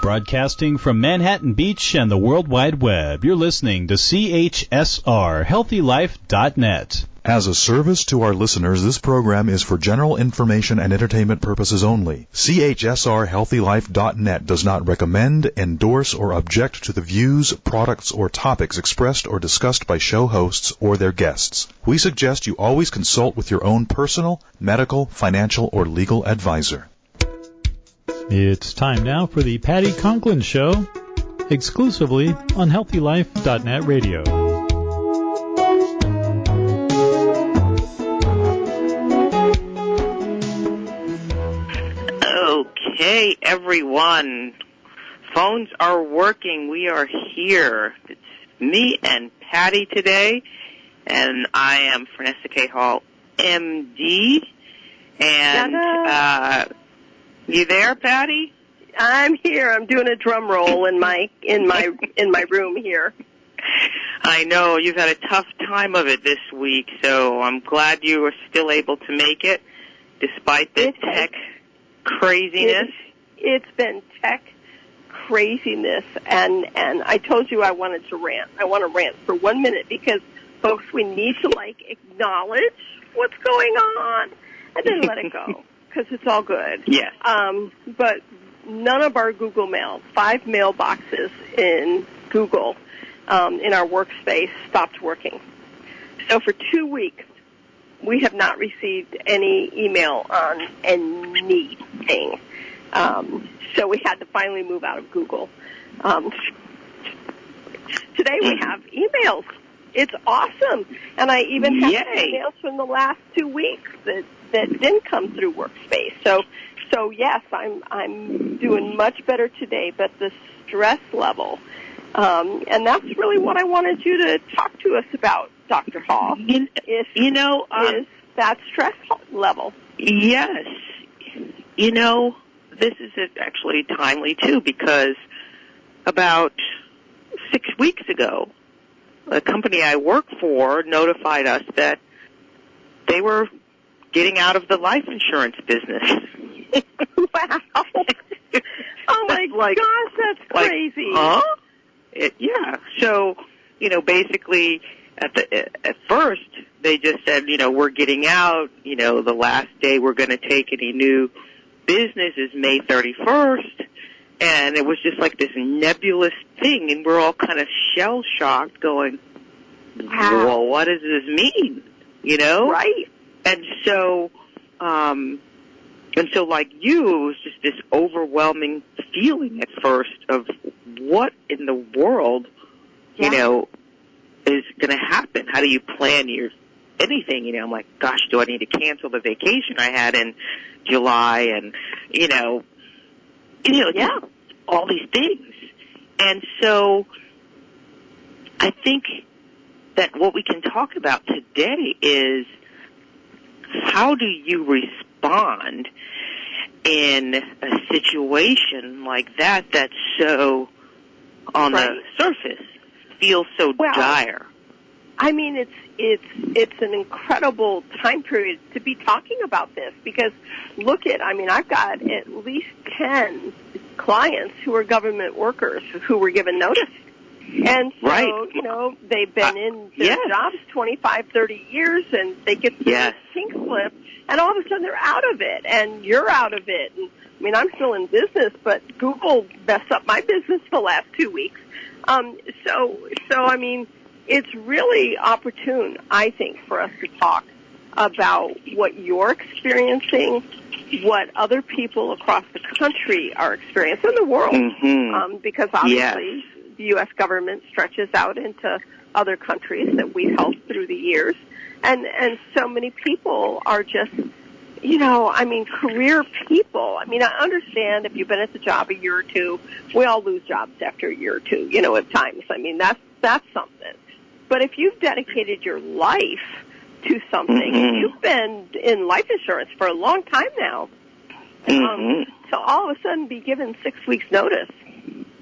Broadcasting from Manhattan Beach and the World Wide Web, you're listening to CHSR, HealthyLife.net. As a service to our listeners, this program is for general information and entertainment purposes only. CHSR, HealthyLife.net does not recommend, endorse, or object to the views, products, or topics expressed or discussed by show hosts or their guests. We suggest you always consult with your own personal, medical, financial, or legal advisor. It's time now for the Patti Conklin Show, exclusively on HealthyLife.net radio. Okay, everyone. Phones are working. We are here. It's me and Patti today, and I am Frenesa K. Hall, MD. And you there, Patti? I'm here. I'm doing a drum roll in my room here. I know you've had a tough time of it this week, so I'm glad you were still able to make it despite the tech craziness. It's been tech craziness, and I told you I wanted to rant. I want to rant for 1 minute because, folks, we need to acknowledge what's going on and then let it go. Because it's all good. Yes. But none of our Google Mail, 5 mailboxes in Google, in our workspace, stopped working. So for 2 weeks, we have not received any email on anything. So we had to finally move out of Google. Today we have emails. It's awesome. And I even have emails from the last 2 weeks that didn't come through Workspace. So yes, I'm doing much better today, but the stress level, and that's really what I wanted you to talk to us about, Dr. Hall, is that stress level. Yes. This is actually timely, too, because about 6 weeks ago, a company I work for notified us that they were getting out of the life insurance business. Wow. Oh, my gosh, that's crazy. Huh? Yeah. So, basically, at first, they just said, we're getting out. The last day we're going to take any new business is May 31st. And it was just this nebulous thing, and we're all kind of shell-shocked going, wow. Well, what does this mean? Right. And so, like you, it was just this overwhelming feeling at first of what in the world, is going to happen. How do you plan anything? I'm like, gosh, do I need to cancel the vacation I had in July? And, all these things. And so I think that what we can talk about today is how do you respond in a situation like that that's so, on the surface, feels so dire? I mean, it's an incredible time period to be talking about this because I've got at least 10 clients who are government workers who were given notice. And so, they've been in their jobs 25, 30 years, and they get the pink slip, and all of a sudden they're out of it, and you're out of it. And, I'm still in business, but Google messed up my business the last 2 weeks. It's really opportune, I think, for us to talk about what you're experiencing, what other people across the country are experiencing, in the world, because obviously the U.S. government stretches out into other countries that we've helped through the years, and so many people are just, career people. I understand if you've been at the job a year or two, we all lose jobs after a year or two, at times. That's something. But if you've dedicated your life to something, you've been in life insurance for a long time now, to all of a sudden be given 6 weeks notice,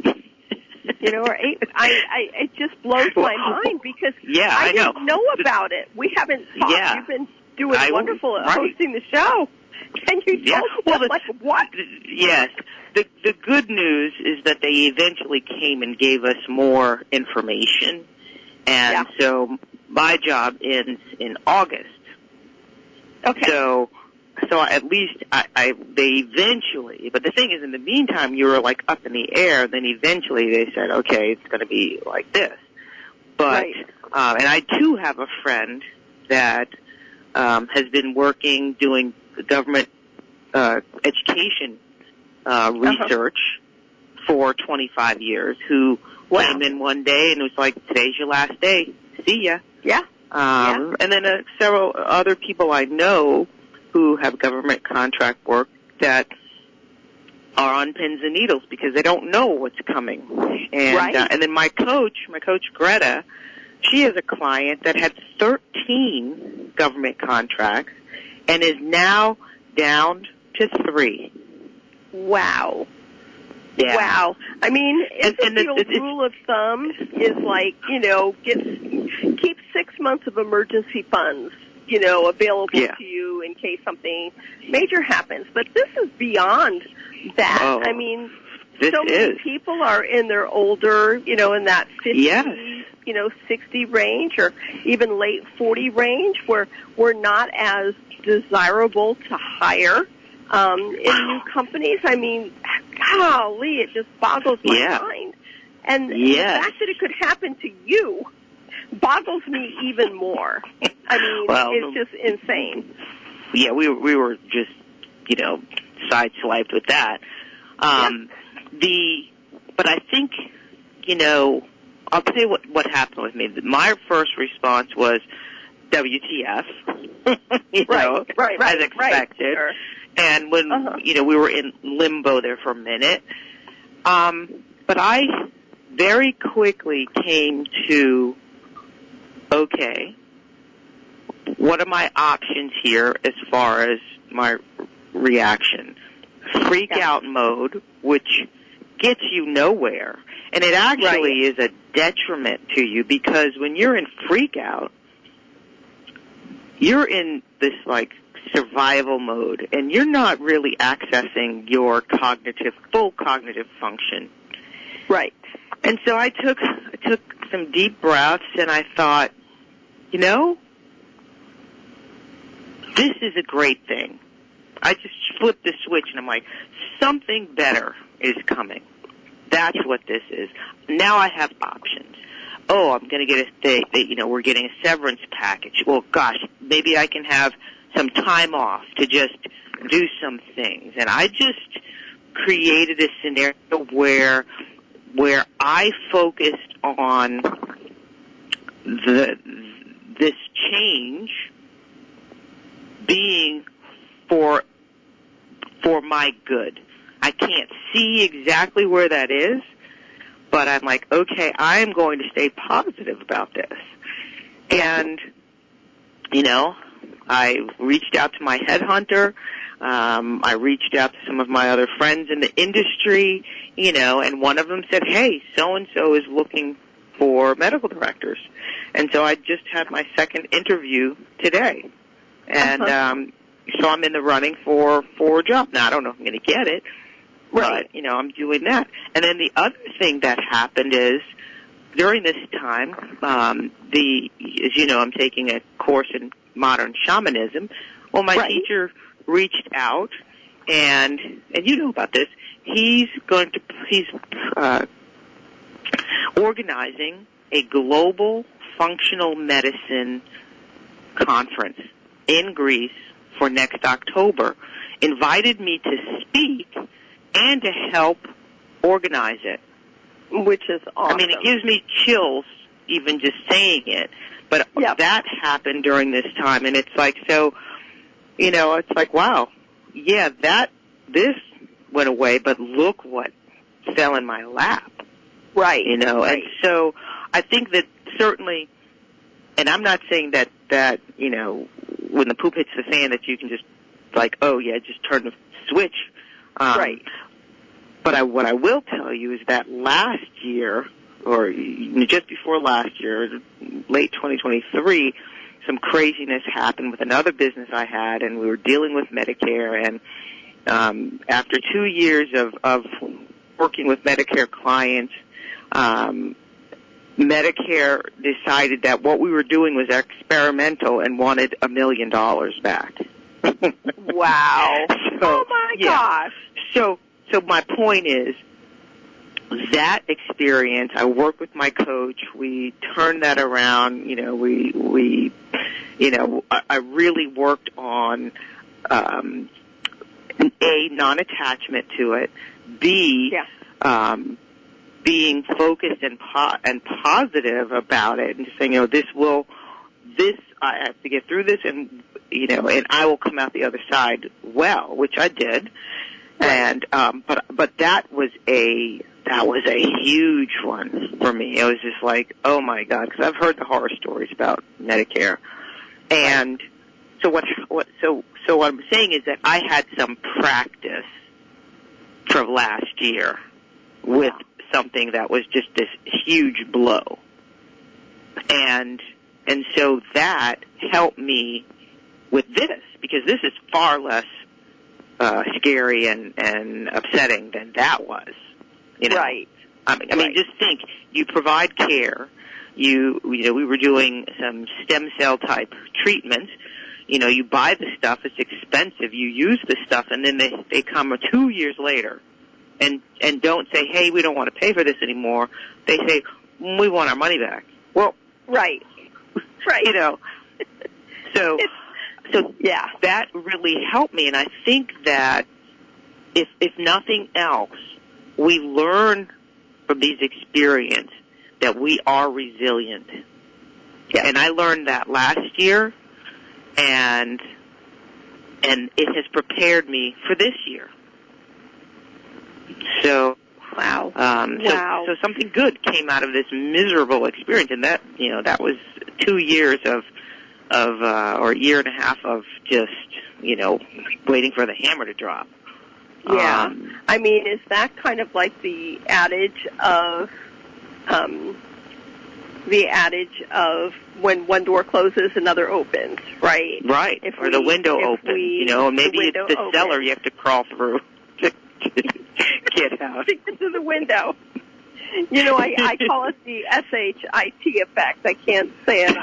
or 8, it just blows my mind because I didn't know about it. We haven't talked. Yeah. You've been doing wonderful at hosting the show. And you told me, what? Yes. The good news is that they eventually came and gave us more information. And so my job ends in August. Okay. So at least they eventually, but the thing is, in the meantime, you were like up in the air. Then eventually they said, okay, it's going to be like this. But, and I too have a friend that, has been working, doing government, education, research for 25 years, who came in one day and was like, today's your last day. See ya. Yeah. And then several other people I know who have government contract work that are on pins and needles because they don't know what's coming. And and then my coach Greta, she has a client that had 13 government contracts and is now down to 3. Wow. Yeah. Wow. I mean, the old rule of thumb is like, keep 6 months of emergency funds, available to you in case something major happens. But this is beyond that. Oh, I mean, so many people are in their older, in that 50, 60 range or even late 40 range where we're not as desirable to hire in new companies. I mean, golly, it just boggles my mind. And the fact that it could happen to you boggles me even more. I mean, it's just insane. Yeah, we were just, sideswiped with that. But I think, I'll tell you what happened with me. My first response was WTF, as expected. Sure. And when, we were in limbo there for a minute. But I very quickly came to, okay, what are my options here as far as my reaction? Freak out mode, which gets you nowhere. And it actually is a detriment to you because when you're in freak out, you're in this like survival mode and you're not really accessing your full cognitive function. Right. And so I took some deep breaths and I thought, this is a great thing. I just flipped the switch and I'm like, something better is coming. That's what this is. Now I have options. Oh, I'm going to get we're getting a severance package. Well, gosh, maybe I can have some time off to just do some things. And I just created a scenario where I focused on this change being for my good. I can't see exactly where that is, but I'm like, okay, I am going to stay positive about this. And, I reached out to my headhunter. I reached out to some of my other friends in the industry, and one of them said, hey, so-and-so is looking for medical directors. And so I just had my second interview today. And so I'm in the running for a job. Now, I don't know if I'm going to get it, but, I'm doing that. And then the other thing that happened is during this time, as you know, I'm taking a course in modern shamanism. Well, my teacher reached out, and you know about this. He's organizing a global functional medicine conference in Greece for next October. Invited me to speak and to help organize it. Which is awesome. I mean, it gives me chills even just saying it. But that happened during this time, and it's like, so, it's like, wow, this went away, but look what fell in my lap. Right. And so I think that certainly, and I'm not saying that, when the poop hits the fan that you can just like, just turn the switch. Right. But what I will tell you is that last year, or just before last year, late 2023, some craziness happened with another business I had, and we were dealing with Medicare, and after 2 years of working with Medicare clients, Medicare decided that what we were doing was experimental and wanted $1 million back. Wow. Oh my gosh. So my point is that experience, I worked with my coach, we turned that around, I really worked on, A, non-attachment to it, B, being focused and positive about it, and just saying, I have to get through this, and I will come out the other side well, which I did. And but that was a huge one for me. It was just like, oh my God, because I've heard the horror stories about Medicare, and so what I'm saying is that I had some practice for last year with something that was just this huge blow. And so that helped me with this, because this is far less scary and upsetting than that was. Right. I mean, just think, you provide care. We were doing some stem cell type treatments. You buy the stuff, it's expensive, you use the stuff, and then they come 2 years later and don't say, hey, we don't want to pay for this anymore. They say, we want our money back. Well, right. So yeah, that really helped me, and I think that if nothing else, we learn from these experiences that we are resilient. Yeah. And I learned that last year, and it has prepared me for this year. So wow. So something good came out of this miserable experience, and that was 2 years or a year and a half of just waiting for the hammer to drop. Yeah. I mean, is that kind of like the adage of when one door closes, another opens, right? Right. Or the window opens, maybe it's the cellar you have to crawl through to get out. To get to the window. I call it the SHIT effect. I can't say it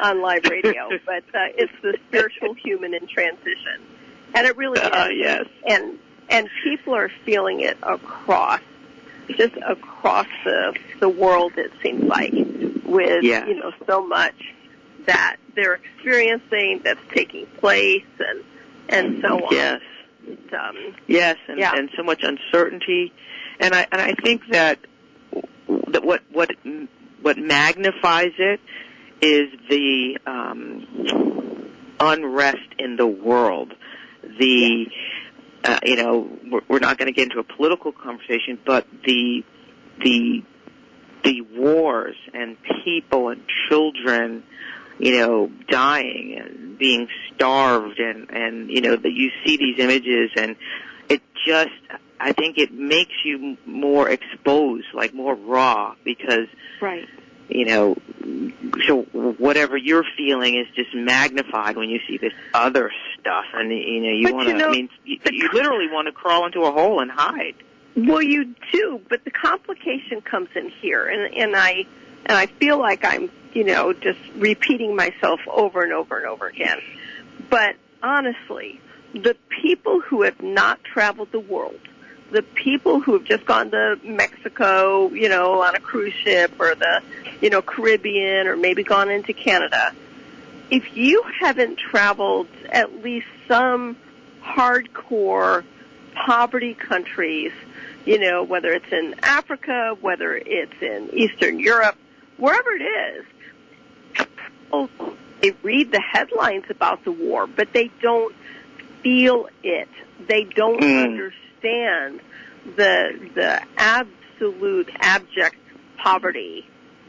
on live radio, but it's the spiritual human in transition. And it really is. Yes. And people are feeling it across the world, it seems like, with, so much that they're experiencing that's taking place and so on. Yes. Yes, and so much uncertainty. And I think that what magnifies it is the unrest in the world. We're not going to get into a political conversation, but the wars and people and children, dying and being starved, and that you see these images, and it just, I think it makes you more exposed, like more raw, because right. So whatever you're feeling is just magnified when you see this other stuff, and you literally want to crawl into a hole and hide. Well, you do, but the complication comes in here, and I feel like I'm just repeating myself over and over and over again. But honestly, the people who have not traveled the world, the people who have just gone to Mexico, on a cruise ship, or the, Caribbean, or maybe gone into Canada, if you haven't traveled at least some hardcore poverty countries, whether it's in Africa, whether it's in Eastern Europe, wherever it is, they read the headlines about the war, but they don't feel it. They don't understand the absolute abject poverty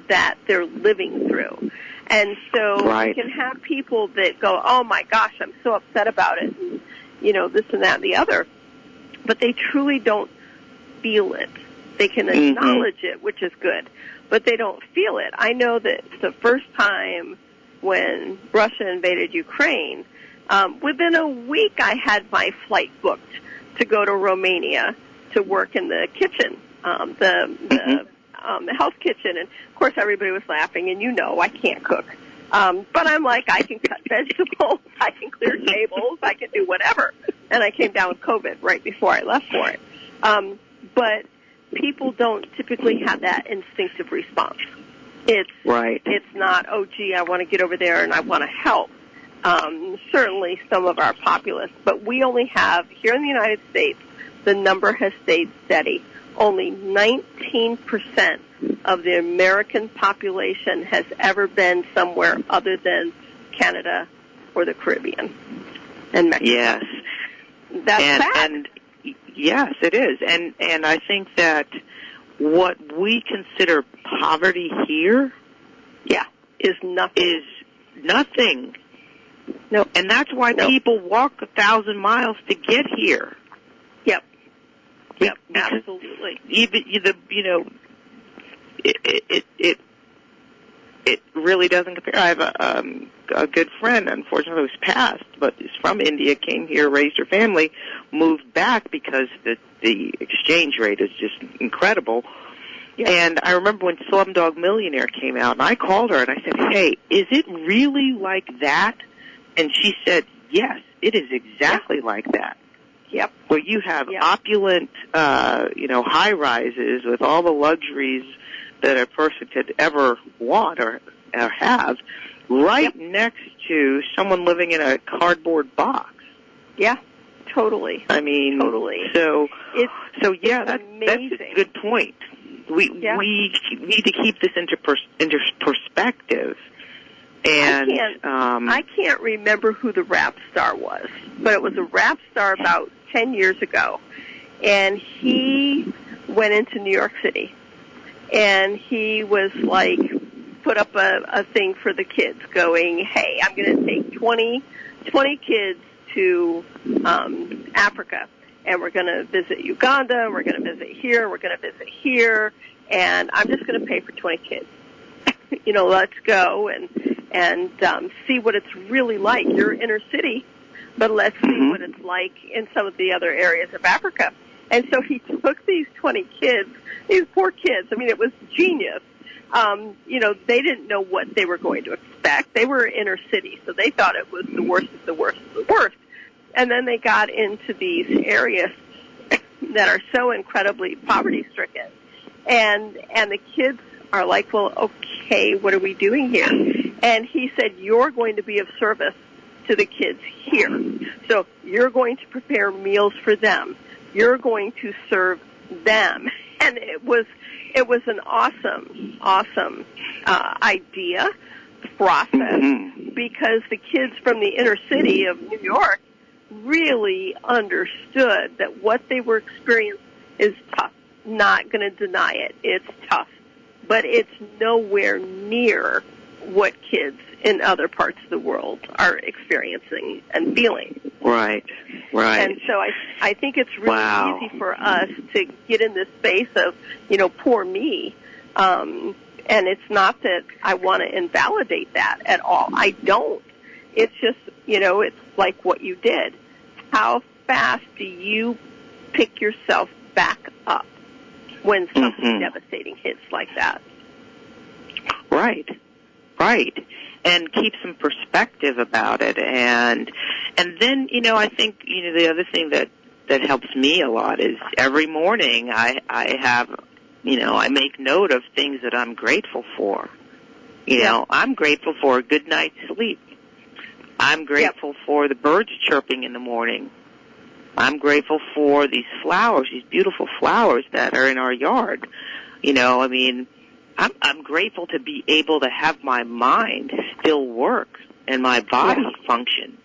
that they're living through. And so you can have people that go, oh my gosh, I'm so upset about it, and, this and that and the other, but they truly don't feel it. They can acknowledge it, which is good, but they don't feel it. I know that the first time when Russia invaded Ukraine, within a week I had my flight booked to go to Romania to work in the kitchen, the health kitchen, and of course everybody was laughing. And I can't cook, but I'm like, I can cut vegetables, I can clear tables, I can do whatever. And I came down with COVID right before I left for it. But people don't typically have that instinctive response. It's right. It's not, oh, gee, I want to get over there and I want to help. Certainly some of our populace, but we only have, here in the United States, the number has stayed steady. Only 19% of the American population has ever been somewhere other than Canada or the Caribbean and Mexico. Yes. That's sad. And yes, it is. And I think that what we consider poverty here is nothing. No, and that's why people walk 1,000 miles to get here. Yep, Because absolutely. It really doesn't compare. I have a good friend, unfortunately, who's passed, but is from India, came here, raised her family, moved back because the exchange rate is just incredible. Yeah. And I remember when Slumdog Millionaire came out, and I called her and I said, "Hey, is it really like that?" And she said, "Yes, it is exactly like that." Yep. Where you have opulent, high rises with all the luxuries that a person could ever want or have, right next to someone living in a cardboard box. Yeah, totally. I mean, totally. So that's amazing. a good point. We need to keep this into perspective. And I can't remember who the rap star was, but it was a rap star about 10 years ago, and he went into New York City, and he was like, put up a thing for the kids going, hey, I'm going to take 20 kids to Africa, and we're going to visit Uganda, we're going to visit here, we're going to visit here, and I'm just going to pay for 20 kids. Let's go and see what it's really like. You're inner city, but let's see what it's like in some of the other areas of Africa. And so he took these 20 kids, these poor kids. I mean, it was genius. They didn't know what they were going to expect. They were inner city, so they thought it was the worst of the worst of the worst. And then they got into these areas that are so incredibly poverty-stricken. And the kids are like, well, okay, what are we doing here? And he said, you're going to be of service to the kids here. So you're going to prepare meals for them. You're going to serve them. And it was an awesome idea, process, because the kids from the inner city of New York really understood that what they were experiencing is tough. Not going to deny it. It's tough. But it's nowhere near what kids in other parts of the world are experiencing and feeling. Right. And so I think it's really easy for us to get in this space of, poor me. And it's not that I want to invalidate that at all. I don't. It's just, it's like what you did. How fast do you pick yourself back up when something devastating hits like that? Right. And keep some perspective about it. And then, I think, the other thing that helps me a lot is every morning I have, I make note of things that I'm grateful for. I'm grateful for a good night's sleep. I'm grateful for the birds chirping in the morning. I'm grateful for these flowers, these beautiful flowers that are in our yard. I'm grateful to be able to have my mind still work and my body function.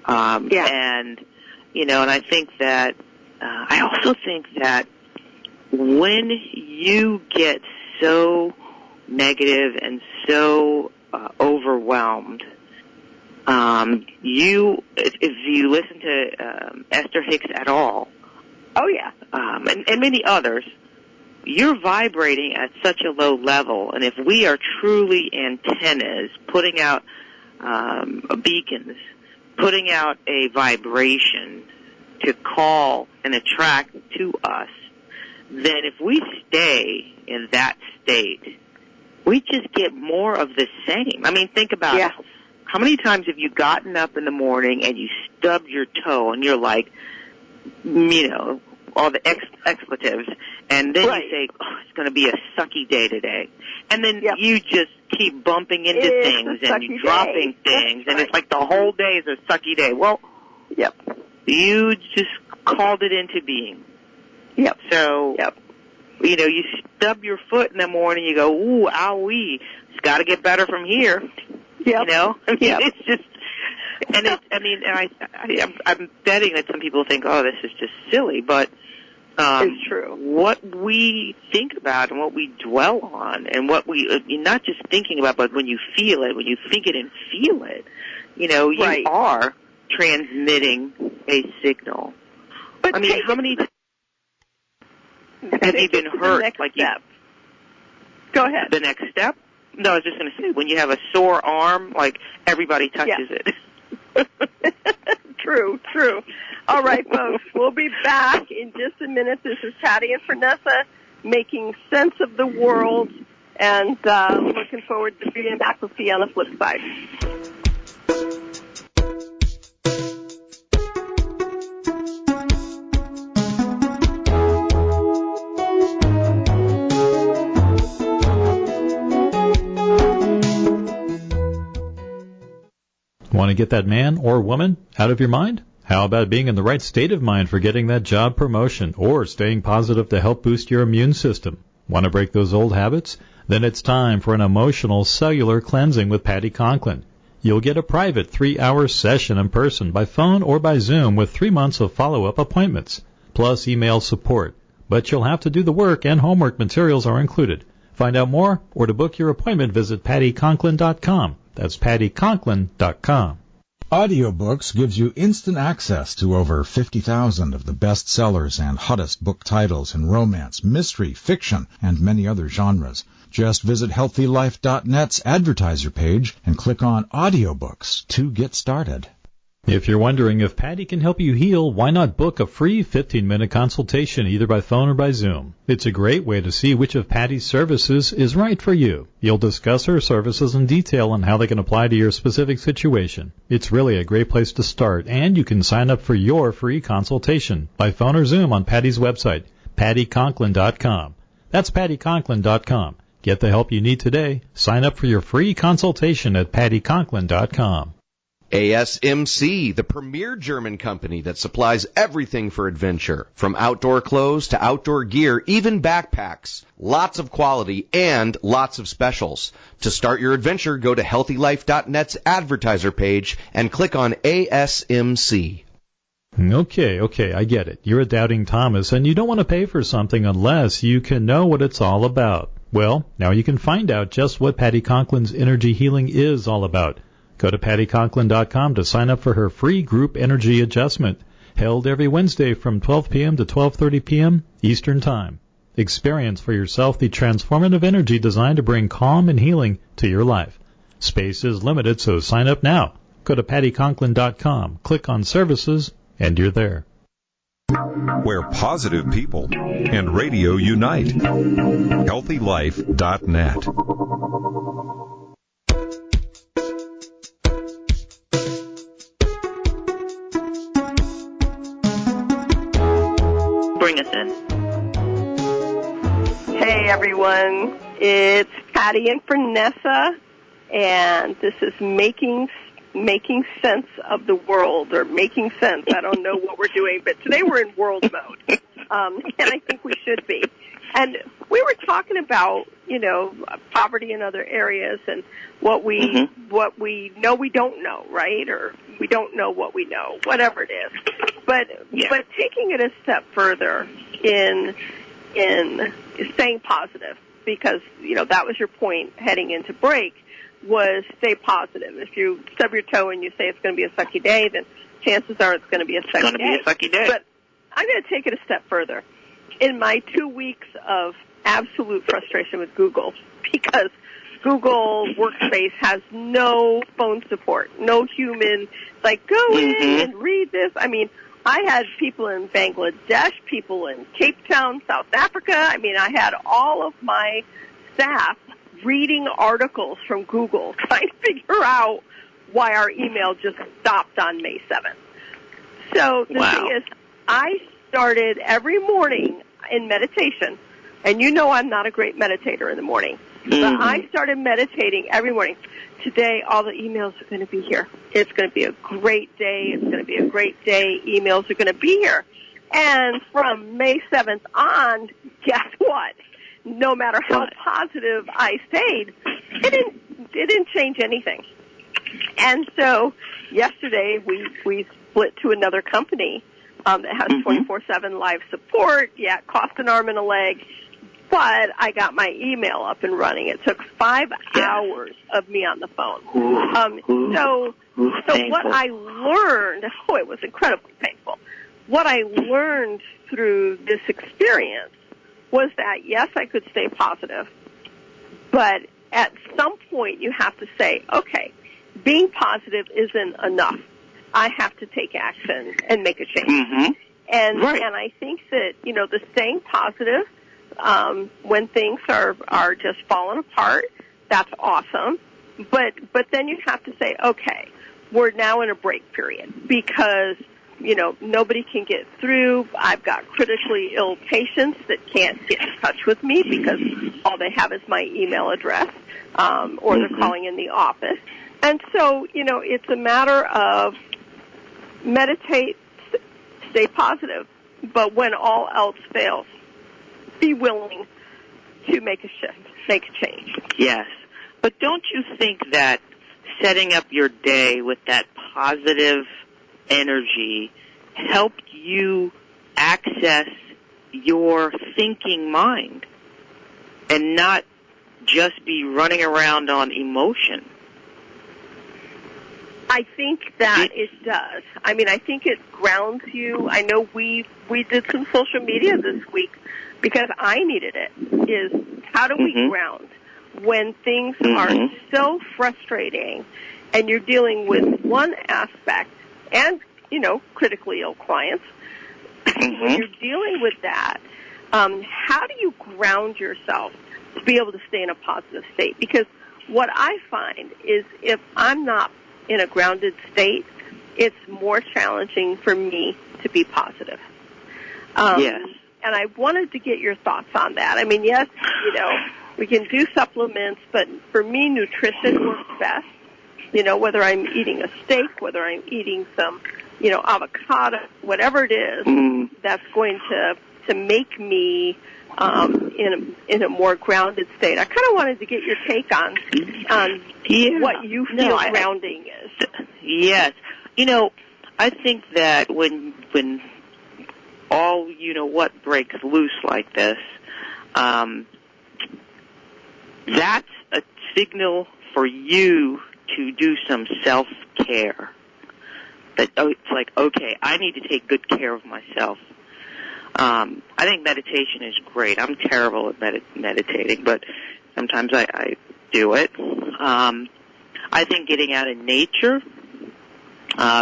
And, and I think that, I also think that when you get so negative and so overwhelmed, if you listen to Esther Hicks at all, and many others, you're vibrating at such a low level, and if we are truly antennas, putting out beacons, putting out a vibration to call and attract to us, then if we stay in that state, we just get more of the same. I mean, think about it. How many times have you gotten up in the morning and you stubbed your toe and you're like, you know, all the expletives, and then you say, oh, it's going to be a sucky day today. And then you just keep bumping into things and you dropping things, and it's like the whole day is a sucky day. Well, you just called it into being. So, you know, you stub your foot in the morning, you go, ooh, owie, it's got to get better from here. You know? I mean, it's just, and it's, I mean, I'm betting that some people think, oh, this is just silly, but it's true. What we think about and what we dwell on and what we, not just thinking about, but when you feel it, when you think it and feel it, you know, you are transmitting a signal. But I mean, how many times have you been hurt? Like go ahead. The next step? No, I was just going to say, when you have a sore arm, like everybody touches it. True. All right, folks, we'll be back in just a minute. This is Patti and Frenesa making sense of the world, and looking forward to being back with you on the flip side. Want to get that man or woman out of your mind? How about being in the right state of mind for getting that job promotion or staying positive to help boost your immune system? Want to break those old habits? Then it's time for an emotional cellular cleansing with Patti Conklin. You'll get a private 3-hour session in person by phone or by Zoom with 3 months of follow-up appointments, plus email support. But you'll have to do the work, and homework materials are included. Find out more or to book your appointment, visit PattiConklin.com. That's PattiConklin.com. Audiobooks gives you instant access to over 50,000 of the best sellers and hottest book titles in romance, mystery, fiction, and many other genres. Just visit HealthyLife.net's advertiser page and click on Audiobooks to get started. If you're wondering if Patti can help you heal, why not book a free 15-minute consultation either by phone or by Zoom? It's a great way to see which of Patti's services is right for you. You'll discuss her services in detail and how they can apply to your specific situation. It's really a great place to start, and you can sign up for your free consultation by phone or Zoom on Patti's website, PattiConklin.com. That's PattiConklin.com. Get the help you need today. Sign up for your free consultation at PattiConklin.com. ASMC, the premier German company that supplies everything for adventure, from outdoor clothes to outdoor gear, even backpacks. Lots of quality and lots of specials. To start your adventure, go to HealthyLife.net's advertiser page and click on ASMC. Okay, I get it. You're a doubting Thomas, and you don't want to pay for something unless you can know what it's all about. Well, now you can find out just what Patti Conklin's energy healing is all about. Go to PattiConklin.com to sign up for her free group energy adjustment, held every Wednesday from 12 p.m. to 12:30 p.m. Eastern Time. Experience for yourself the transformative energy designed to bring calm and healing to your life. Space is limited, so sign up now. Go to PattiConklin.com, click on Services, and you're there. Where positive people and radio unite. HealthyLife.net. Bring us in. Hey, everyone. It's Patti and Frenesa, and this is making sense of the world, or making sense. I don't know what we're doing, but today we're in world mode, and I think we should be. And we were talking about, poverty in other areas and what we know we don't know, right? Or we don't know what we know, whatever it is. But taking it a step further in staying positive, because that was your point heading into break, was stay positive. If you stub your toe and you say it's going to be a sucky day, then chances are it's going to be a sucky day. But I'm going to take it a step further. In my 2 weeks of absolute frustration with Google, because Google Workspace has no phone support, no human, go in and read this. I mean, I had people in Bangladesh, people in Cape Town, South Africa. I mean, I had all of my staff reading articles from Google, trying to figure out why our email just stopped on May 7th. So the thing is, I started every morning in meditation, and you know I'm not a great meditator in the morning, but I started meditating every morning. Today, all the emails are going to be here. It's going to be a great day. It's going to be a great day. Emails are going to be here. And from May 7th on, guess what? No matter how positive I stayed, it didn't change anything. And so yesterday we split to another company that has 24/7 live support. Yeah, it cost an arm and a leg, but I got my email up and running. It took 5 hours of me on the phone. So what I learned, it was incredibly painful. What I learned through this experience was that, yes, I could stay positive, but at some point you have to say, okay, being positive isn't enough. I have to take action and make a change. And I think that, the staying positive, when things are just falling apart, that's awesome. But then you have to say, okay, we're now in a break period because, nobody can get through. I've got critically ill patients that can't get in touch with me because all they have is my email address, or they're calling in the office. And so, it's a matter of meditate, stay positive, but when all else fails, be willing to make a shift, make a change. Yes. But don't you think that setting up your day with that positive energy helped you access your thinking mind and not just be running around on emotion? I think that it does. I mean, I think it grounds you. I know we did some social media this week because I needed it, is how do we ground when things are so frustrating and you're dealing with one aspect and, critically ill clients. When you're dealing with that, how do you ground yourself to be able to stay in a positive state? Because what I find is if I'm not in a grounded state, it's more challenging for me to be positive. Yes. And I wanted to get your thoughts on that. I mean, yes, we can do supplements, but for me, nutrition works best. Whether I'm eating a steak, whether I'm eating some, avocado, whatever it is, that's going to make me in a more grounded state. I kind of wanted to get your take on what you feel grounding is. Yes. I think that when all what breaks loose like this, that's a signal for you to do some self-care. That it's like, okay, I need to take good care of myself. I think meditation is great. I'm terrible at meditating, but sometimes I do it. I think getting out in nature,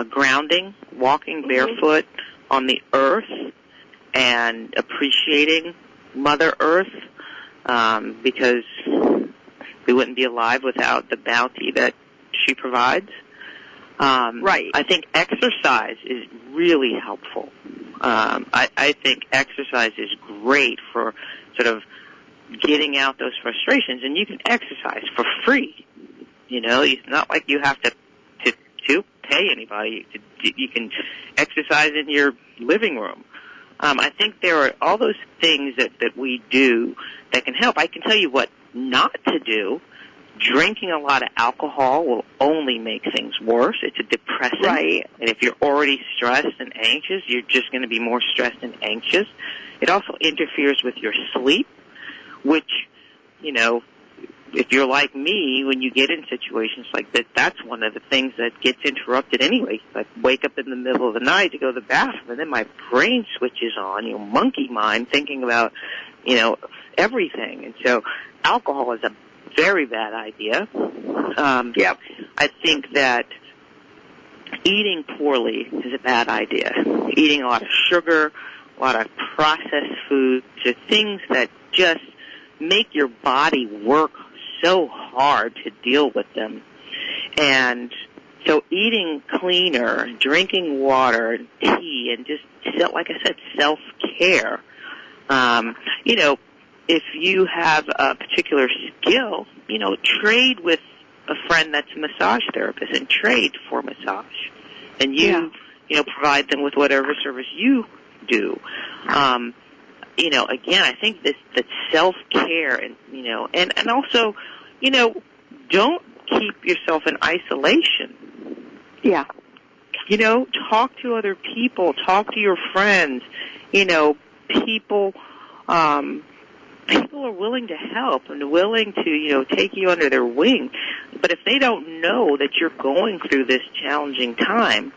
grounding, walking barefoot on the earth, and appreciating Mother Earth, because we wouldn't be alive without the bounty that she provides. I think exercise is really helpful. I think exercise is great for sort of getting out those frustrations, and you can exercise for free. It's not like you have to pay anybody. You can exercise in your living room. I think there are all those things that we do that can help. I can tell you what not to do. Drinking a lot of alcohol will only make things worse. It's a depressant. Right. And if you're already stressed and anxious, you're just going to be more stressed and anxious. It also interferes with your sleep, which, if you're like me, when you get in situations like that, that's one of the things that gets interrupted anyway. I wake up in the middle of the night to go to the bathroom, and then my brain switches on, monkey mind, thinking about, everything. And so alcohol is a very bad idea. I think that eating poorly is a bad idea. Eating a lot of sugar, a lot of processed foods, are things that just make your body work so hard to deal with them. And so eating cleaner, drinking water, tea, and just, like I said, self-care. If you have a particular skill, trade with a friend that's a massage therapist and trade for massage. And you provide them with whatever service you do. Again, I think that self-care and also, don't keep yourself in isolation. Yeah. Talk to other people, talk to your friends. People are willing to help and willing to, take you under their wing. But if they don't know that you're going through this challenging time,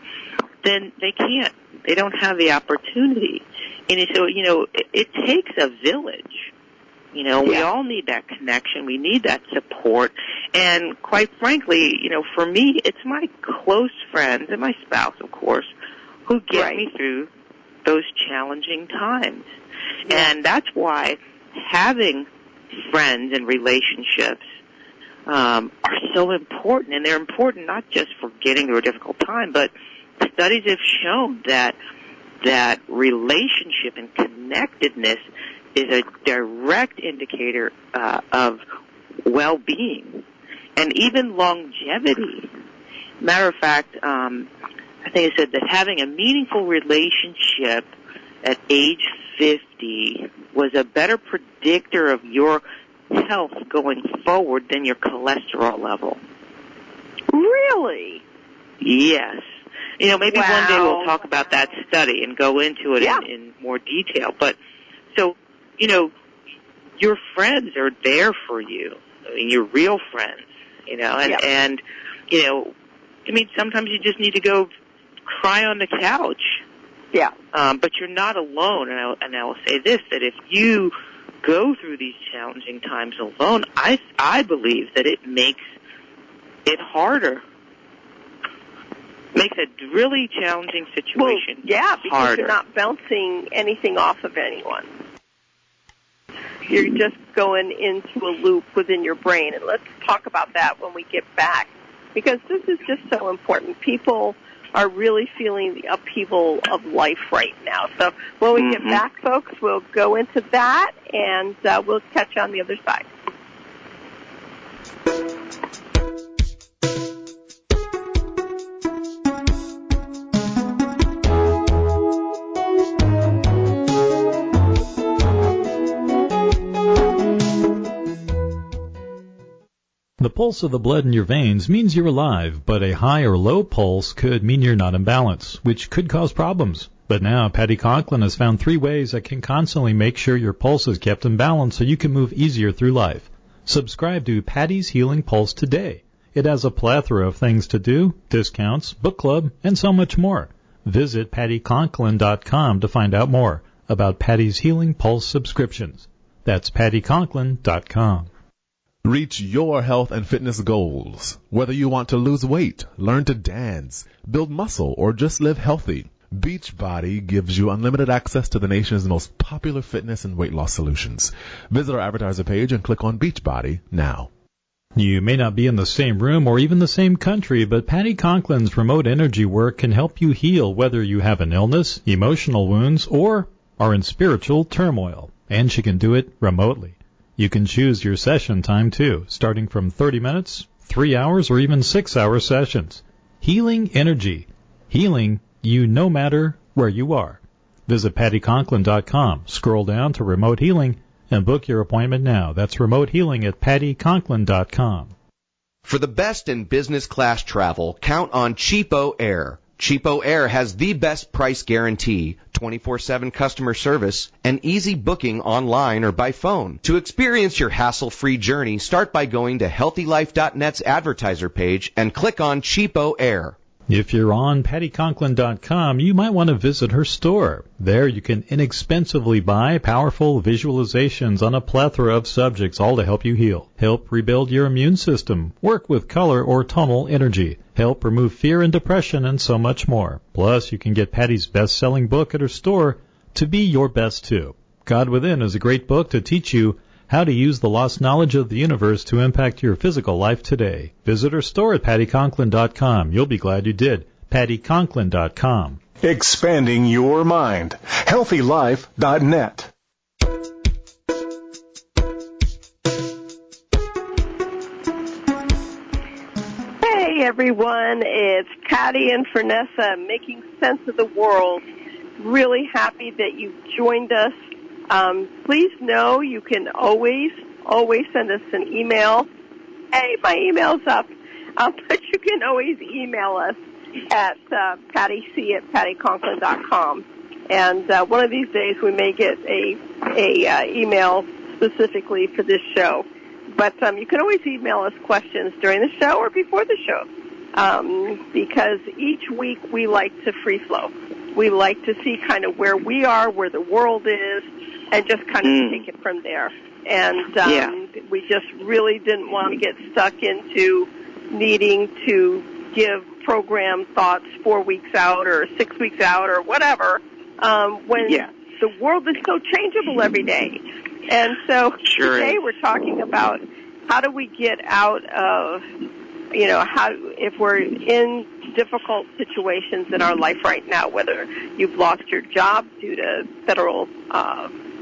then they can't. They don't have the opportunity. And so, it takes a village. We all need that connection. We need that support. And quite frankly, for me, it's my close friends and my spouse, of course, who get me through those challenging times. Yeah. And that's why having friends and relationships are so important. And they're important not just for getting through a difficult time, but studies have shown that relationship and connectedness is a direct indicator of well-being and even longevity. Matter of fact, I think it said that having a meaningful relationship at age 50 was a better predictor of your health going forward than your cholesterol level. Really? Yes. Maybe one day we'll talk about that study and go into it in more detail. But so, your friends are there for you. I mean, your real friends, and sometimes you just need to go cry on the couch. Yeah. But you're not alone. And I will say this, that if you go through these challenging times alone, I believe that it makes it harder. Makes a really challenging situation because harder. You're not bouncing anything off of anyone. You're just going into a loop within your brain. And let's talk about that when we get back, because this is just so important. People are really feeling the upheaval of life right now. So when we get back, folks, we'll go into that, and we'll catch you on the other side. The pulse of the blood in your veins means you're alive, but a high or low pulse could mean you're not in balance, which could cause problems. But now, Patti Conklin has found 3 ways that can constantly make sure your pulse is kept in balance so you can move easier through life. Subscribe to Patti's Healing Pulse today. It has a plethora of things to do, discounts, book club, and so much more. Visit PattiConklin.com to find out more about Patti's Healing Pulse subscriptions. That's PattiConklin.com. Reach your health and fitness goals. Whether you want to lose weight, learn to dance, build muscle, or just live healthy, Beachbody gives you unlimited access to the nation's most popular fitness and weight loss solutions. Visit our advertiser page and click on Beachbody now. You may not be in the same room or even the same country, but Patti Conklin's remote energy work can help you heal whether you have an illness, emotional wounds, or are in spiritual turmoil. And she can do it remotely. You can choose your session time, too, starting from 30 minutes, 3 hours, or even 6-hour sessions. Healing energy. Healing you no matter where you are. Visit PattiConklin.com, scroll down to Remote Healing, and book your appointment now. That's Remote Healing at PattiConklin.com. For the best in business class travel, count on Cheapo Air. Cheapo Air has the best price guarantee, 24/7 customer service, and easy booking online or by phone. To experience your hassle-free journey, start by going to HealthyLife.net's advertiser page and click on Cheapo Air. If you're on PattyConklin.com, you might want to visit her store. There you can inexpensively buy powerful visualizations on a plethora of subjects, all to help you heal, help rebuild your immune system, work with color or tonal energy, help remove fear and depression, and so much more. Plus, you can get Patty's best-selling book at her store, To Be Your Best Too. God Within is a great book to teach you how to use the lost knowledge of the universe to impact your physical life today. Visit her store at PattyConklin.com. You'll be glad you did. PattyConklin.com. Expanding your mind. HealthyLife.net. Hey everyone, it's Patti and Frenesa, making sense of the world. Really happy that you joined us. Please know you can always send us an email. Hey, my email's up. But you can always email us at pattyc@pattyconklin.com. And one of these days we may get a email specifically for this show. But you can always email us questions during the show or before the show, because each week we like to free flow. We like to see kind of where we are, where the world is, and just kind of take it from there. And we just really didn't want to get stuck into needing to give program thoughts 4 weeks out or 6 weeks out or whatever, when the world is so changeable every day. And so today we're talking about how do we get out of, if we're in difficult situations in our life right now, whether you've lost your job due to federal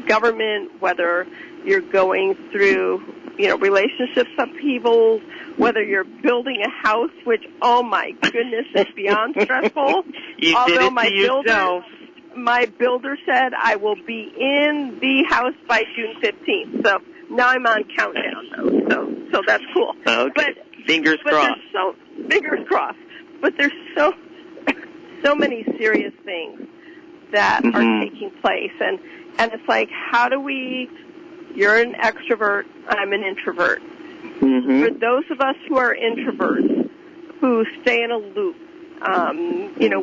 government, whether you're going through, relationships upheavals, whether you're building a house, which, oh my goodness, is beyond stressful. Although my builder said I will be in the house by June 15th. So now I'm on countdown, though. So that's cool. Okay. But fingers crossed. Fingers crossed. But there's so many serious things that are taking place, and it's like, how do we? You're an extrovert. I'm an introvert. Mm-hmm. For those of us who are introverts, who stay in a loop,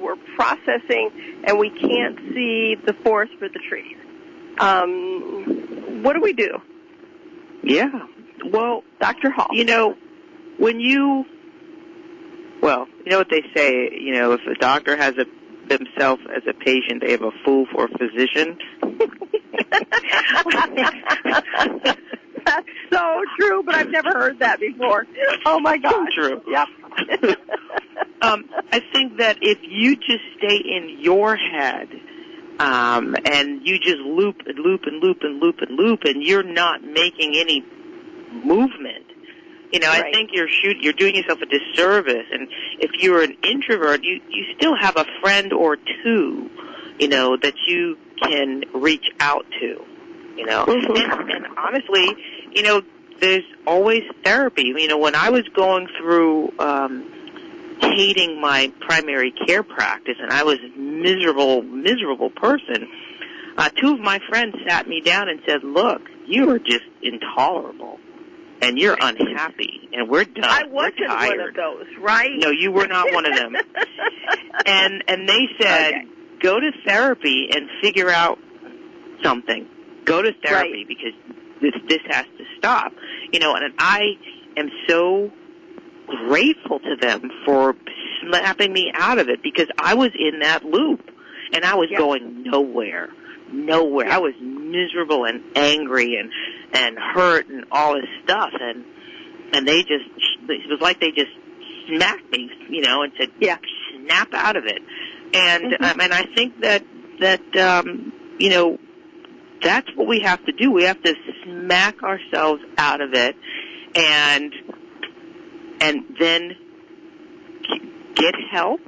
we're processing and we can't see the forest for the trees. What do we do? Yeah. Well, Dr. Hall. You know what they say, if a doctor has himself as a patient, they have a fool for a physician. That's so true, but I've never heard that before. Oh my gosh. So true. Yep. I think that if you just stay in your head, and you just loop and loop and loop and loop and loop, and you're not making any movement, I think you're doing yourself a disservice. And if you're an introvert, you still have a friend or two, that you can reach out to, and honestly, there's always therapy. When I was going through, hating my primary care practice, and I was a miserable person, two of my friends sat me down and said, look, you are just intolerable, and you're unhappy, and we're done. I wasn't one of those, right? No, you were not one of them. And they said, go to therapy and figure out something. Go to therapy because this has to stop. And I am so grateful to them for snapping me out of it, because I was in that loop and I was going nowhere. I was miserable and angry and hurt and all this stuff, and it was like they just smacked me, and said, snap out of it. And and I think that that's what we have to do. We have to smack ourselves out of it, and then get help.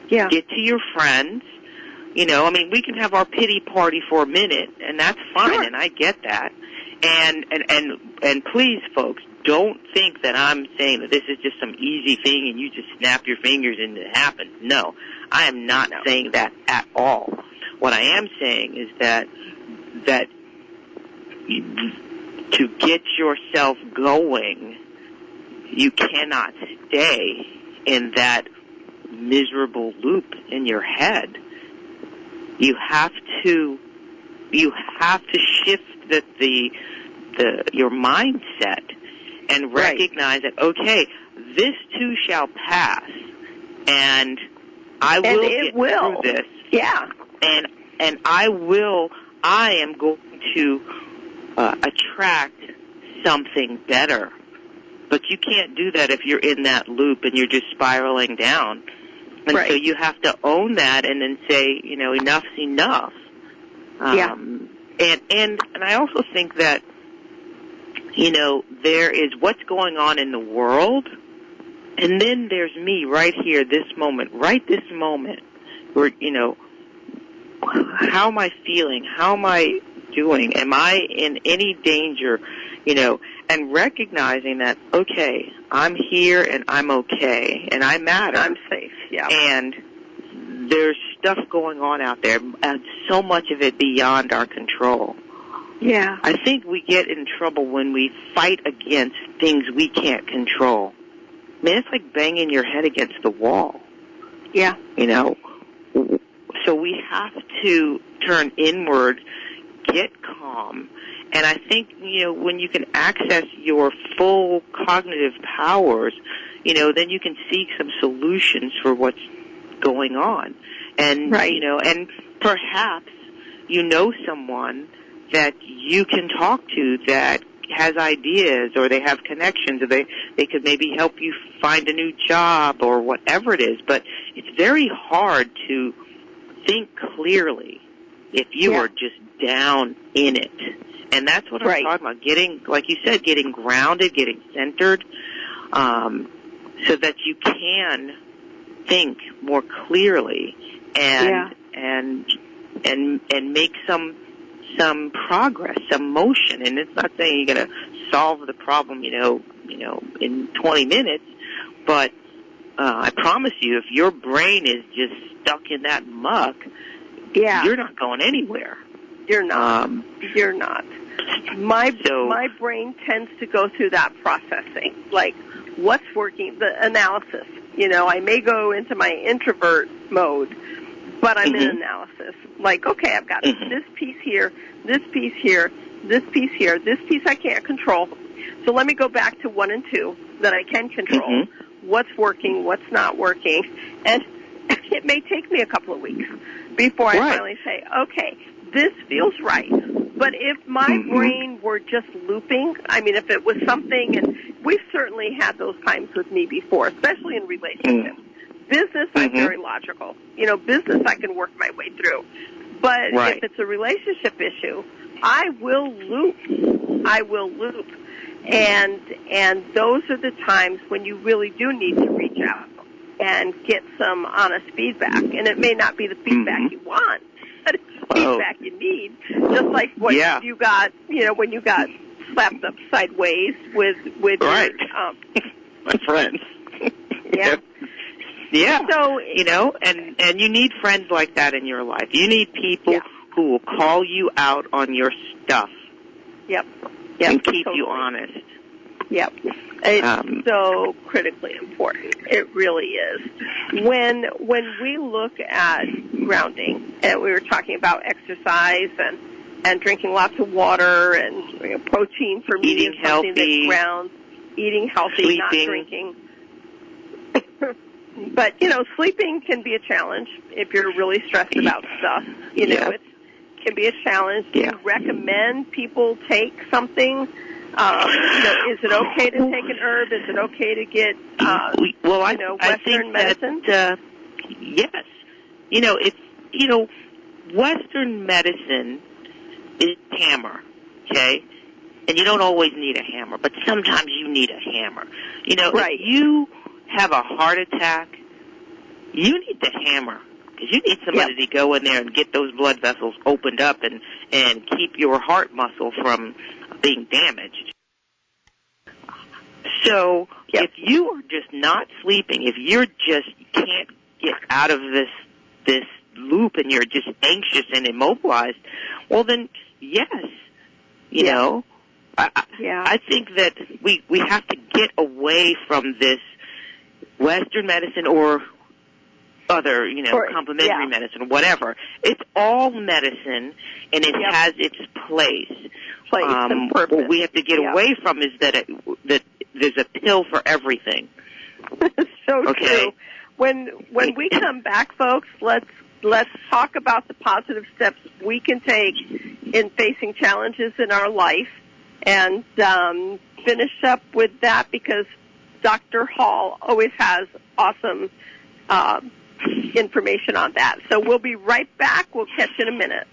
Yeah. Get to your friends. We can have our pity party for a minute, and that's fine, and I get that. And please, folks, don't think that I'm saying that this is just some easy thing and you just snap your fingers and it happens. No, I am not saying that at all. What I am saying is that to get yourself going, you cannot stay in that miserable loop in your head. You have to shift your mindset and recognize that, okay, this too shall pass, and I will get through this. Yeah. And I am going to attract something better. But you can't do that if you're in that loop and you're just spiraling down. And so you have to own that and then say, enough's enough. And I also think that, there is what's going on in the world, and then there's me right here, this moment, where, how am I feeling? How am I doing? Am I in any danger? And recognizing that, okay, I'm here and I'm okay and I matter. I'm safe, yeah. And there's stuff going on out there, and so much of it beyond our control. Yeah. I think we get in trouble when we fight against things we can't control. I mean, it's like banging your head against the wall. Yeah. So we have to turn inward, get calm, and I think, when you can access your full cognitive powers, then you can seek some solutions for what's going on. And, and perhaps someone that you can talk to that has ideas, or they have connections, or they could maybe help you find a new job or whatever it is. But it's very hard to think clearly if you are just down in it. And that's what I'm talking about, getting, like you said, getting grounded, getting centered, so that you can think more clearly and make some progress, some motion. And it's not saying you're going to solve the problem, in 20 minutes, but I promise you, if your brain is just stuck in that muck, you're not going anywhere. You're not. You're not. My brain tends to go through that processing, like what's working, the analysis. I may go into my introvert mode, but I'm in analysis. Like, okay, I've got this piece here, this piece here, this piece here, this piece I can't control. So let me go back to 1 and 2 that I can control. What's working, what's not working. And it may take me a couple of weeks before I finally say, okay, this feels right. But if my brain were just looping, I mean, if it was something, and we've certainly had those times with me before, especially in relationships. Business, I'm very logical. Business I can work my way through. But if it's a relationship issue, I will loop. And those are the times when you really do need to reach out and get some honest feedback. And it may not be the feedback you want, but it's the feedback you need. Just like what you got, when you got slapped up sideways with your my friends. Yeah. So, and you need friends like that in your life. You need people who will call you out on your stuff. And keep you honest. It's so critically important. It really is. When we look at grounding, and we were talking about exercise and drinking lots of water and protein for me is something that grounds, eating healthy, sleeping. Not drinking. But, sleeping can be a challenge if you're really stressed about stuff. It can be a challenge. Do you recommend people take something? Is it okay to take an herb? Is it okay to get, Western medicine? Yes. Western medicine is hammer, okay? And you don't always need a hammer, but sometimes you need a hammer. If you have a heart attack, you need the hammer, because you need somebody to go in there and get those blood vessels opened up and keep your heart muscle from being damaged. So if you are just not sleeping, if you're just can't get out of this loop and you're just anxious and immobilized, well then yes, I think that we have to get away from this Western medicine or other, complementary medicine, whatever. It's all medicine, and it has its place. And purpose. What we have to get away from is that there's a pill for everything. So true. When we come back, folks, let's talk about the positive steps we can take in facing challenges in our life, and finish up with that, because Dr. Hall always has awesome information on that. So we'll be right back. We'll catch you in a minute.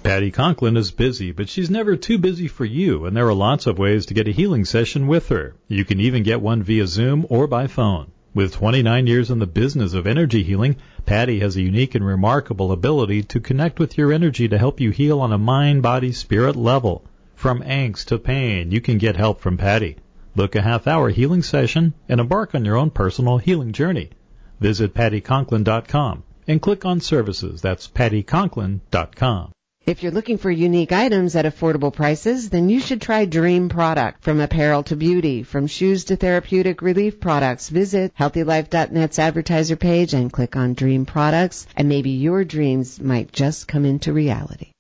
Patti Conklin is busy, but she's never too busy for you, and there are lots of ways to get a healing session with her. You can even get one via Zoom or by phone. With 29 years in the business of energy healing, Patti has a unique and remarkable ability to connect with your energy to help you heal on a mind, body, spirit level. From angst to pain, you can get help from Patti. Book a half-hour healing session and embark on your own personal healing journey. Visit PattiConklin.com and click on Services. That's PattiConklin.com. If you're looking for unique items at affordable prices, then you should try Dream Product. From apparel to beauty, from shoes to therapeutic relief products, visit HealthyLife.net's advertiser page and click on Dream Products, and maybe your dreams might just come into reality.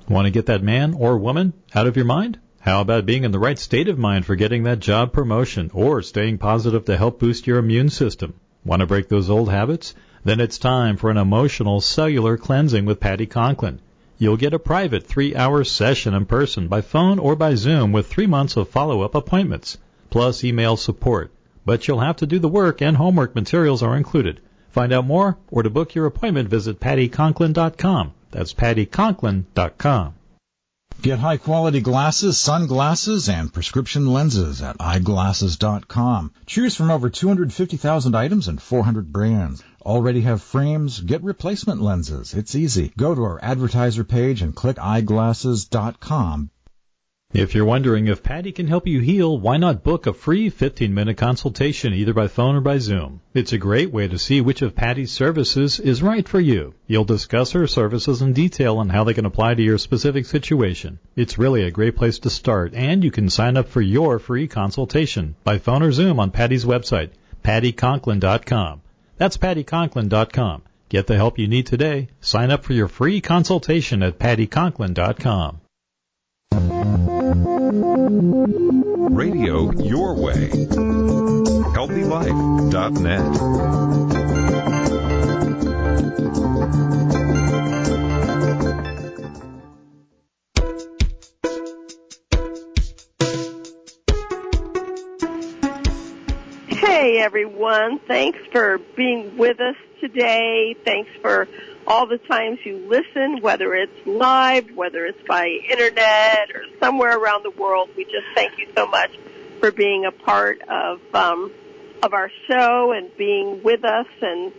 Want to get that man or woman out of your mind? How about being in the right state of mind for getting that job promotion or staying positive to help boost your immune system? Want to break those old habits? Then it's time for an emotional cellular cleansing with Patti Conklin. You'll get a private 3-hour session in person, by phone, or by Zoom with 3 months of follow-up appointments, plus email support. But you'll have to do the work, and homework materials are included. Find out more, or to book your appointment, visit PattiConklin.com. That's PattiConklin.com. Get high-quality glasses, sunglasses, and prescription lenses at eyeglasses.com. Choose from over 250,000 items and 400 brands. Already have frames? Get replacement lenses. It's easy. Go to our advertiser page and click eyeglasses.com. If you're wondering if Patti can help you heal, why not book a free 15-minute consultation either by phone or by Zoom? It's a great way to see which of Patti's services is right for you. You'll discuss her services in detail and how they can apply to your specific situation. It's really a great place to start, and you can sign up for your free consultation by phone or Zoom on Patti's website, PattiConklin.com. That's PattiConklin.com. Get the help you need today. Sign up for your free consultation at PattiConklin.com. Radio your way. HealthyLife.net. Hey, everyone. Thanks for being with us today. Thanks for all the times you listen, whether it's live, whether it's by internet or somewhere around the world. We just thank you so much for being a part of our show and being with us, and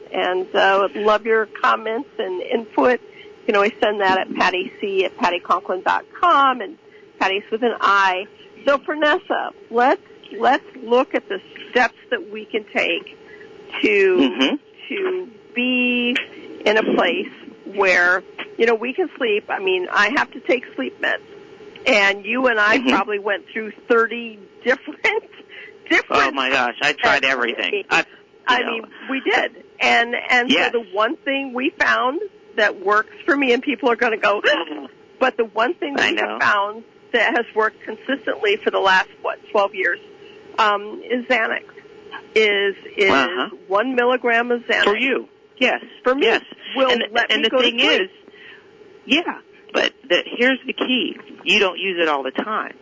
love your comments and input. You can always send that at PattiC@PattiConklin.com, and Patti's with an I. So, Frenesa, let's look at the steps that we can take to be in a place where, we can sleep. I mean, I have to take sleep meds, and you and I probably went through 30 different. Oh my gosh, I tried everything. I mean, we did, and so the one thing we found that works for me, and people are going to go, but the one thing that we have found that has worked consistently for the last 12 years is Xanax. Is 1 milligram of Xanax for you? Yes, for me. Yes, and the thing is, but here's the key: you don't use it all the time.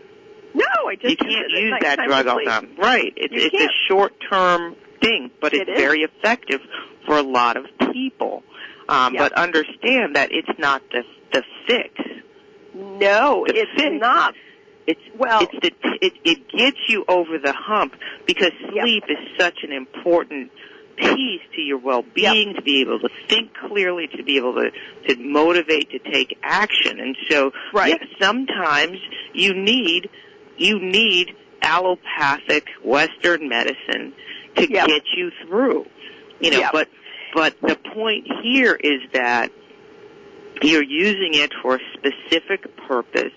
No, I just you can't use that drug all the time. Right? It's a short-term thing, but it's very effective for a lot of people. But understand that it's not the fix. No, it's not. It gets you over the hump because sleep is such an important piece to your well-being, to be able to think clearly, to be able to motivate, to take action. And so, sometimes you need allopathic Western medicine to get you through. But But the point here is that you're using it for a specific purpose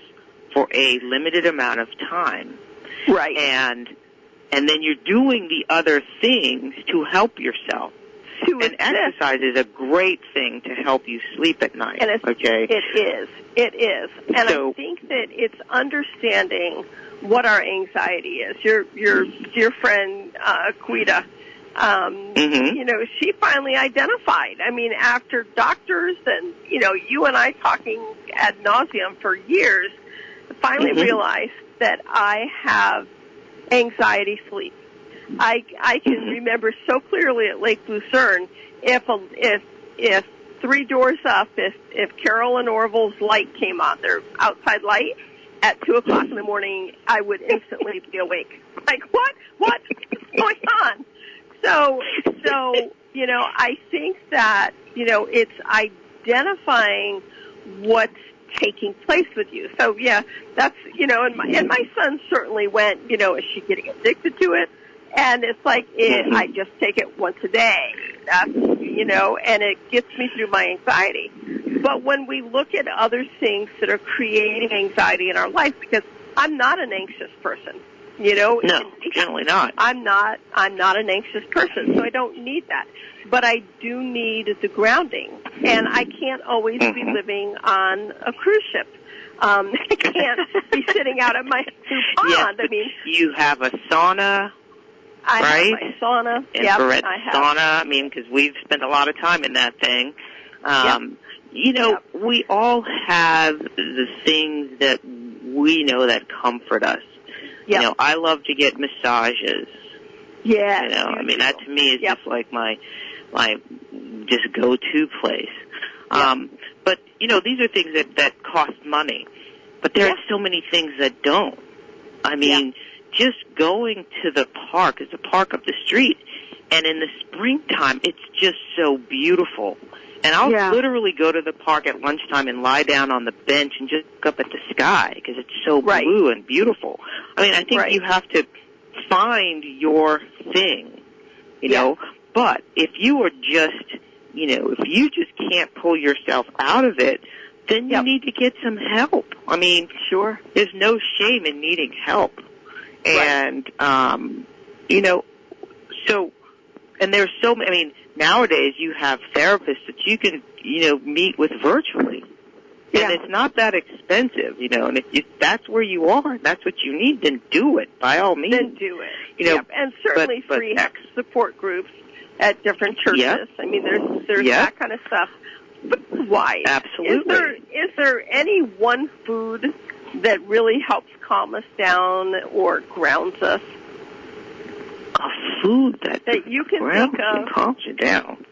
for a limited amount of time. Right. And then you're doing the other things to help yourself. And exercise is a great thing to help you sleep at night. And okay? It is. And I think that it's understanding what our anxiety is. Your dear friend, Quita, you know, she finally identified. I mean, after doctors and, you know, you and I talking ad nauseum for years, finally realized that I have anxiety sleep. I can remember so clearly at Lake Lucerne, if 3 doors up, if Carol and Orville's light came on, their outside light, at 2 o'clock in the morning, I would instantly be awake. Like, what's going on? So, you know, I think that, you know, it's identifying what's taking place with you. So, yeah, that's, you know, and my son certainly went, you know, is she getting addicted to it? And it's like, I just take it once a day. That's, you know, and it gets me through my anxiety. But when we look at other things that are creating anxiety in our life, because I'm not an anxious person, you know. No, generally not. I'm not an anxious person, so I don't need that. But I do need the grounding, and I can't always be living on a cruise ship. I can't be sitting out at my pond. Yes, I mean, you have a sauna. I right? have my sauna. Infrared I have. sauna. I mean, because we've spent a lot of time in that thing. You know, we all have the things that we know that comfort us. You know, I love to get massages. Yeah. You know, I mean, that to me is just like my just go-to place. But, you know, these are things that cost money. But there are so many things that don't. I mean, just going to the park, there's a park up the street, and in the springtime, it's just so beautiful. And I'll literally go to the park at lunchtime and lie down on the bench and just look up at the sky because it's so blue and beautiful. I mean, I think you have to find your thing, you know. But if you are just, you know, if you just can't pull yourself out of it, then you need to get some help. I mean, there's no shame in needing help. And, you know, so, and there's so many, I mean, nowadays you have therapists that you can, you know, meet with virtually. And it's not that expensive, you know, and if that's where you are, that's what you need, then do it, by all means. Then do it. You know, and certainly free support groups at different churches. I mean, there's that kind of stuff. But why? Absolutely. Is there any one food that really helps calm us down or grounds us? A food that you can grounds think of and calms you down.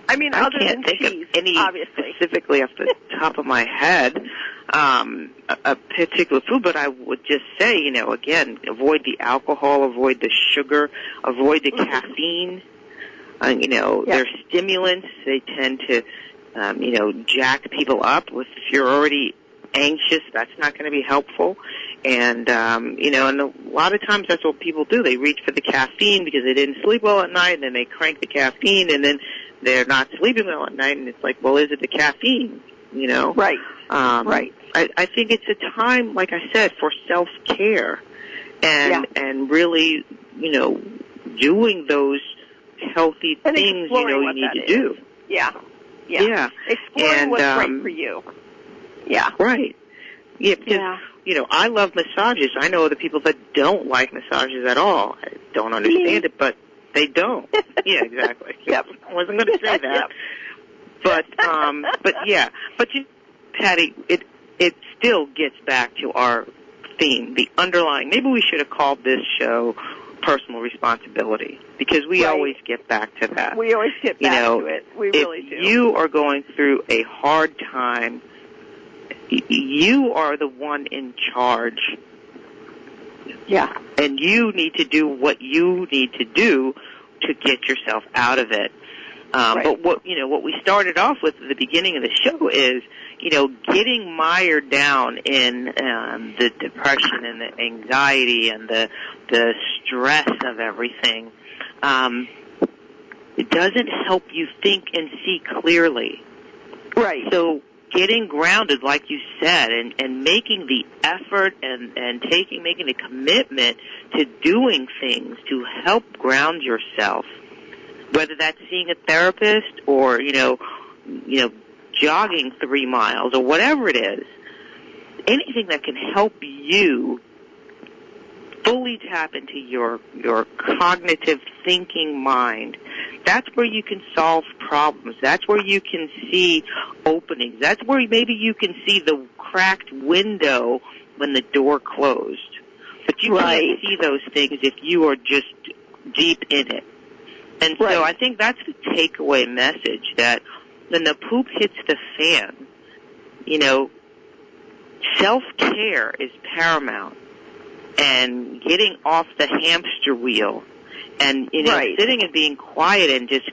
I mean, I other can't than think cheese, of any obviously. specifically off the top of my head, a particular food, but I would just say, you know, again, avoid the alcohol, avoid the sugar, avoid the caffeine. You know, they're stimulants. They tend to, you know, jack people up. If you're already anxious, that's not going to be helpful. And, you know, and a lot of times that's what people do. They reach for the caffeine because they didn't sleep well at night, and then they crank the caffeine, and then they're not sleeping well at night, and it's like, well, is it the caffeine, you know? Right. I think it's a time, like I said, for self-care and really, you know, doing those healthy things, you know, you need to do. Yeah. Exploring what's right for you. Yeah. Right. Yeah, because, you know, I love massages. I know other people that don't like massages at all. I don't understand it, but they don't. Yeah, exactly. I wasn't going to say that. But you, Patty, it still gets back to our theme, the underlying. Maybe we should have called this show Personal Responsibility, because we always get back to that. We always get back to it. We really do. If you are going through a hard time, you are the one in charge. Yeah. And you need to do what you need to do to get yourself out of it. But what we started off with at the beginning of the show is, you know, getting mired down in the depression and the anxiety and the stress of everything. It doesn't help you think and see clearly. Right. So getting grounded, like you said, and making the effort and making the commitment to doing things to help ground yourself, whether that's seeing a therapist or, jogging 3 miles or whatever it is, anything that can help you fully tap into your cognitive thinking mind. That's where you can solve problems. That's where you can see openings. That's where maybe you can see the cracked window when the door closed. But you can't see those things if you are just deep in it. And so I think that's the takeaway message, that when the poop hits the fan, self-care is paramount. And getting off the hamster wheel and, sitting and being quiet and just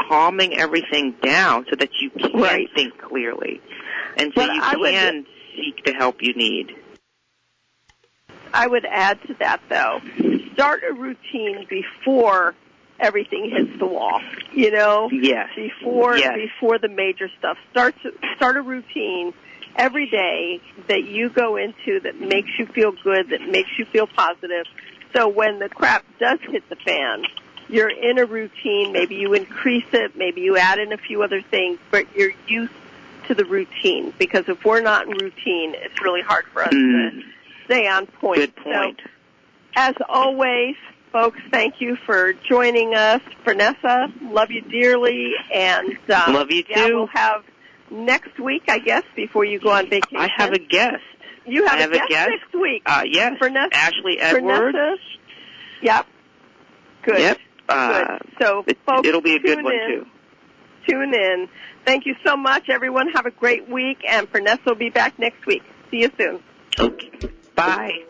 calming everything down so that you can think clearly. And so you can seek the help you need. I would add to that, though, start a routine before everything hits the wall, Yes. Before the major stuff. Start a routine every day that you go into that makes you feel good, that makes you feel positive. So when the crap does hit the fan, you're in a routine. Maybe you increase it. Maybe you add in a few other things, but you're used to the routine. Because if we're not in routine, it's really hard for us to stay on point. Good point. So, as always, folks, thank you for joining us. Frenesa, love you dearly. And love you too. We'll have next week, I guess, before you go on vacation. I have a guest. You have a guest next week. Yes. Frenesa, Ashley Edwards. Frenesa. Yep. Good. Yep. Good. So, folks, it'll be a good one, too. Tune in. Thank you so much, everyone. Have a great week, and Frenesa will be back next week. See you soon. Okay. Bye.